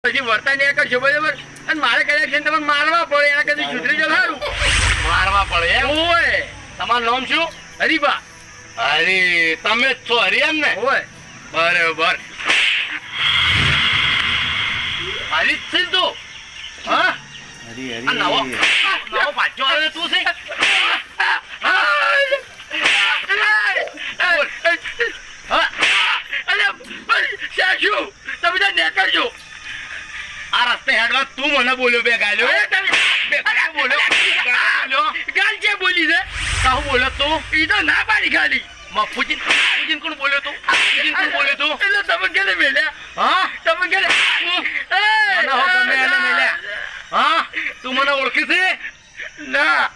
પછી વર્તા નહીં કરશો બરાબર અને મારે કદાચ છે તમને મારવા પડે એના કદી સુધરી જાવ સારું મારવા પડે એમ ઓય તમારું નામ શું હરીબા હરી તમે જ છો હરી એમ ને ઓય બરોબર હરી જ છે તું હા હરી આ નવો પાછો આવે તું છે આ રસ્તે હેડવા તું મને બોલ્યો બે ગાલ્યો ગાલ છે બોલી છે કાહું બોલ્યો તું ઈ તો ના પાડી ખાલી મફુજી કોણ બોલ્યો તું કોણ બોલ્યો તું એટલે તમે કેને મેલ્યા હા તમે કેને મને હો ગમે એને મેલ્યા હા તું મને ઓળખી છે ના